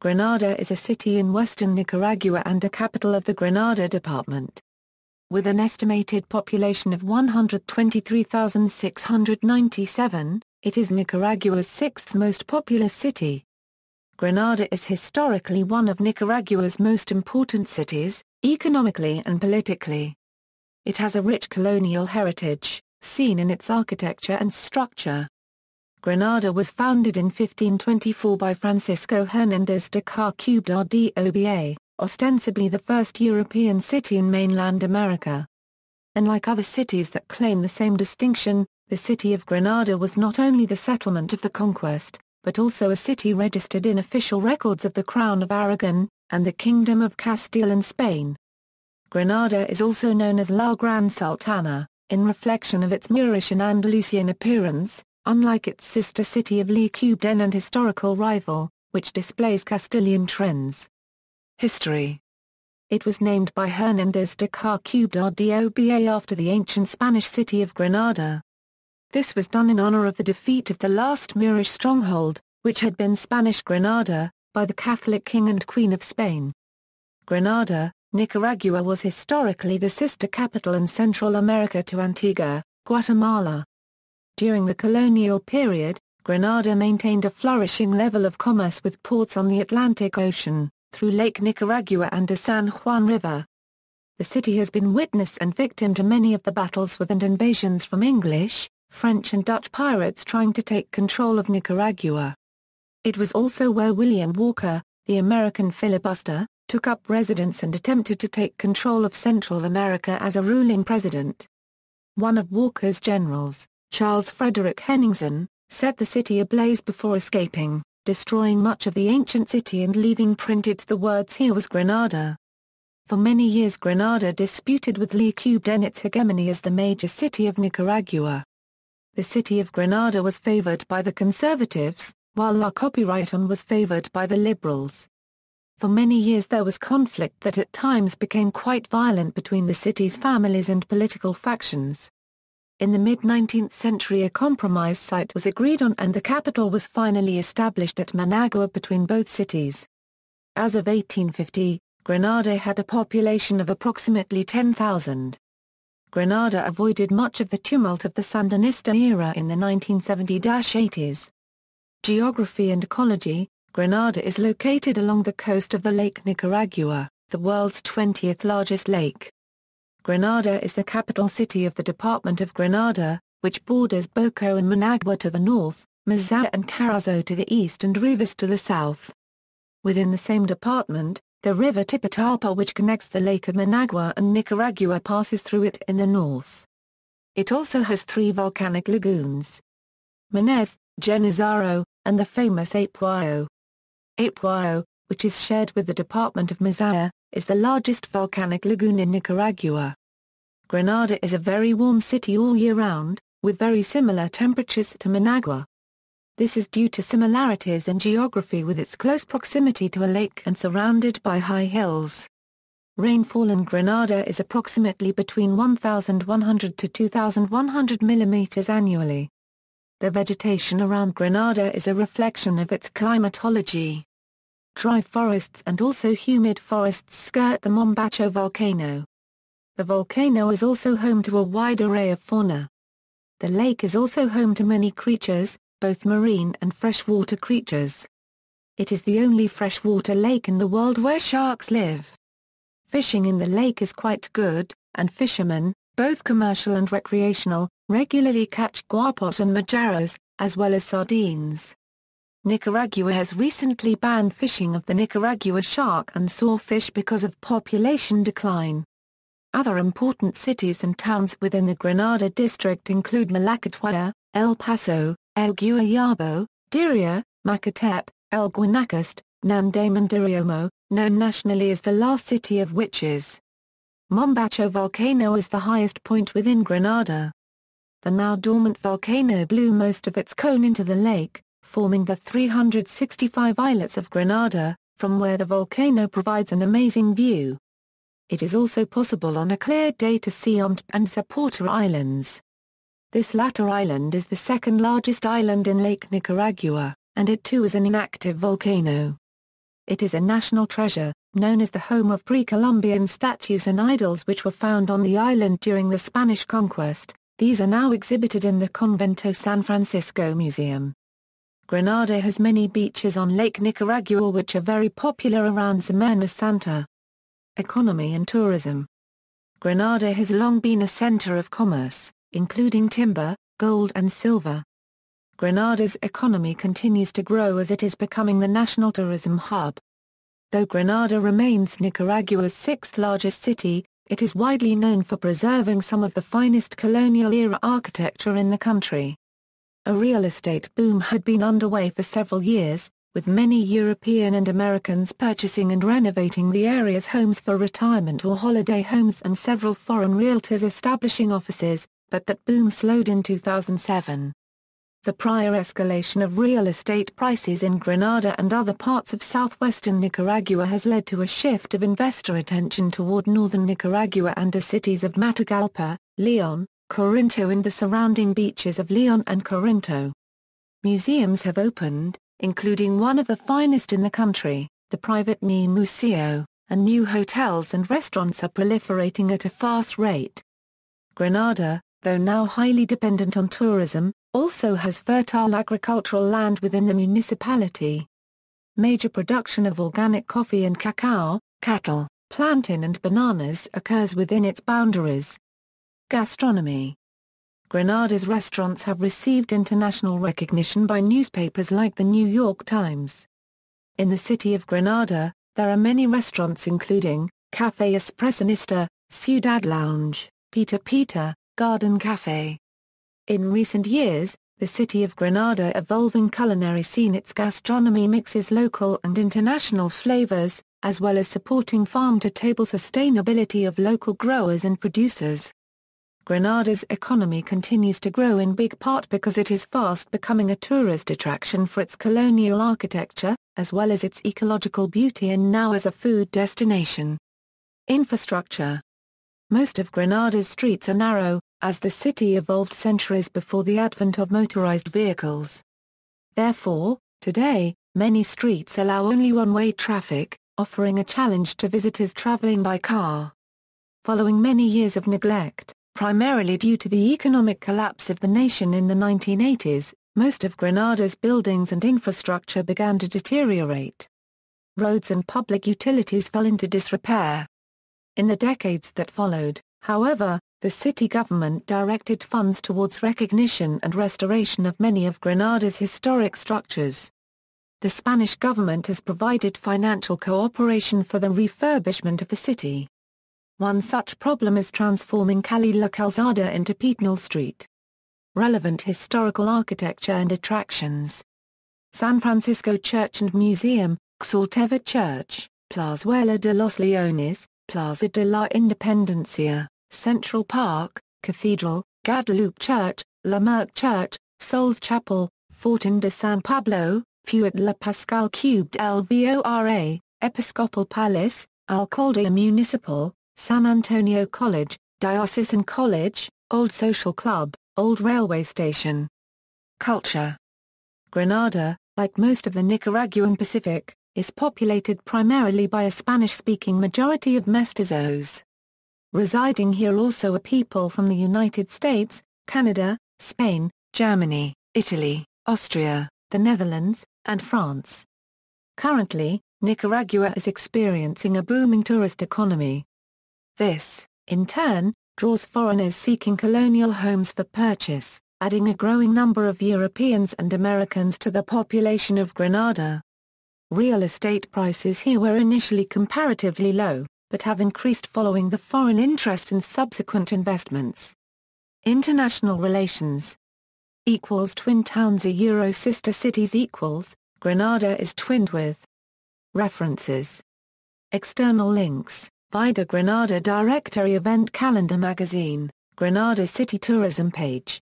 Granada is a city in western Nicaragua and a capital of the Granada Department. With an estimated population of 123,697, it is Nicaragua's sixth most populous city. Granada is historically one of Nicaragua's most important cities, economically and politically. It has a rich colonial heritage, seen in its architecture and structure. Granada was founded in 1524 by Francisco Hernández de Córdoba, ostensibly the first European city in mainland America. Unlike other cities that claim the same distinction, the city of Granada was not only the settlement of the conquest, but also a city registered in official records of the Crown of Aragon, and the Kingdom of Castile in Spain. Granada is also known as La Gran Sultana, in reflection of its Moorish and Andalusian appearance, unlike its sister city of Lecubden and historical rival, which displays Castilian trends. History. It was named by Hernández de Córdoba after the ancient Spanish city of Granada. This was done in honor of the defeat of the last Moorish stronghold, which had been Spanish Granada, by the Catholic King and Queen of Spain. Granada, Nicaragua was historically the sister capital in Central America to Antigua, Guatemala. During the colonial period, Granada maintained a flourishing level of commerce with ports on the Atlantic Ocean, through Lake Nicaragua and the San Juan River. The city has been witness and victim to many of the battles with and invasions from English, French and Dutch pirates trying to take control of Nicaragua. It was also where William Walker, the American filibuster, took up residence and attempted to take control of Central America as a ruling president. One of Walker's generals, Charles Frederick Henningsen, set the city ablaze before escaping, destroying much of the ancient city and leaving printed the words "Here was Granada." For many years Granada disputed with Lecubden its hegemony as the major city of Nicaragua. The city of Granada was favored by the conservatives, while La Copyrighton was favored by the liberals. For many years there was conflict that at times became quite violent between the city's families and political factions. In the mid-19th century a compromise site was agreed on and the capital was finally established at Managua between both cities. As of 1850, Granada had a population of approximately 10,000. Granada avoided much of the tumult of the Sandinista era in the 1970s-80s. Geography and ecology. Granada is located along the coast of the Lake Nicaragua, the world's 20th largest lake. Granada is the capital city of the Department of Granada, which borders Boco and Managua to the north, Mazao and Carazo to the east and Rivas to the south. Within the same department, the river Tipitapa which connects the Lake of Managua and Nicaragua passes through it in the north. It also has three volcanic lagoons: Manez, Genizaro, and the famous Apuayo. Apuayo, which is shared with the Department of Mazao, is the largest volcanic lagoon in Nicaragua. Granada is a very warm city all year round, with very similar temperatures to Managua. This is due to similarities in geography with its close proximity to a lake and surrounded by high hills. Rainfall in Granada is approximately between 1,100 to 2,100 mm annually. The vegetation around Granada is a reflection of its climatology. Dry forests and also humid forests skirt the Mombacho volcano. The volcano is also home to a wide array of fauna. The lake is also home to many creatures, both marine and freshwater creatures. It is the only freshwater lake in the world where sharks live. Fishing in the lake is quite good, and fishermen, both commercial and recreational, regularly catch guapot and majaras, as well as sardines. Nicaragua has recently banned fishing of the Nicaragua shark and sawfish because of population decline. Other important cities and towns within the Granada district include Malacataya, El Paso, El Guayabo, Diria, Macatep, El Guanacaste, Nandamandiriomo, known nationally as the last city of witches. Mombacho volcano is the highest point within Granada. The now dormant volcano blew most of its cone into the lake, forming the 365 islets of Granada, from where the volcano provides an amazing view. It is also possible on a clear day to see Omt and Zaporta Islands. This latter island is the second largest island in Lake Nicaragua, and it too is an inactive volcano. it is a national treasure, known as the home of pre-Columbian statues and idols which were found on the island during the Spanish conquest. These are now exhibited in the Convento San Francisco Museum. Granada has many beaches on Lake Nicaragua which are very popular around Semana Santa. Economy and tourism. Granada has long been a center of commerce, including timber, gold and silver. Granada's economy continues to grow as it is becoming the national tourism hub. Though Granada remains Nicaragua's sixth largest city, it is widely known for preserving some of the finest colonial-era architecture in the country. A real estate boom had been underway for several years, with many European and Americans purchasing and renovating the area's homes for retirement or holiday homes and several foreign realtors establishing offices, but that boom slowed in 2007. The prior escalation of real estate prices in Granada and other parts of southwestern Nicaragua has led to a shift of investor attention toward northern Nicaragua and the cities of Matagalpa, Leon, Corinto and the surrounding beaches of Leon and Corinto. Museums have opened, including one of the finest in the country, the private Mi Museo, and new hotels and restaurants are proliferating at a fast rate. Granada, though now highly dependent on tourism, also has fertile agricultural land within the municipality. Major production of organic coffee and cacao, cattle, plantain and bananas occurs within its boundaries. Gastronomy. Granada's restaurants have received international recognition by newspapers like the New York Times. In the city of Granada, there are many restaurants including Café Espressionista, Ciudad Lounge, Pita Pita, Garden Café. In recent years, the city of Granada evolving culinary scene its gastronomy mixes local and international flavors, as well as supporting farm-to-table sustainability of local growers and producers. Granada's economy continues to grow in big part because it is fast becoming a tourist attraction for its colonial architecture, as well as its ecological beauty and now as a food destination. Infrastructure. Most of Granada's streets are narrow, as the city evolved centuries before the advent of motorized vehicles. Therefore, today, many streets allow only one-way traffic, offering a challenge to visitors traveling by car. Following many years of neglect, primarily due to the economic collapse of the nation in the 1980s, most of Granada's buildings and infrastructure began to deteriorate. Roads and public utilities fell into disrepair. In the decades that followed, however, the city government directed funds towards recognition and restoration of many of Granada's historic structures. The Spanish government has provided financial cooperation for the refurbishment of the city. One such problem is transforming Calle La Calzada into Peatonal Street. Relevant historical architecture and attractions. San Francisco Church and Museum, Xalteva Church, Plazuela de los Leones, Plaza de la Independencia, Central Park, Cathedral, Guadalupe Church, La Merck Church, Souls Chapel, Fortin de San Pablo, Fuet La Pascal Cubed Lvora, Episcopal Palace, Alcaldía Municipal, San Antonio College, Diocesan College, Old Social Club, Old Railway Station. Culture. Granada, like most of the Nicaraguan Pacific, is populated primarily by a Spanish-speaking majority of mestizos. Residing here also are people from the United States, Canada, Spain, Germany, Italy, Austria, the Netherlands, and France. Currently, Nicaragua is experiencing a booming tourist economy. This, in turn, draws foreigners seeking colonial homes for purchase, adding a growing number of Europeans and Americans to the population of Granada. Real estate prices here were initially comparatively low, but have increased following the foreign interest and subsequent investments. International relations. Twin towns sister cities Granada is twinned with. References. External links. Vida Granada Directory Event Calendar Magazine, Granada City Tourism page.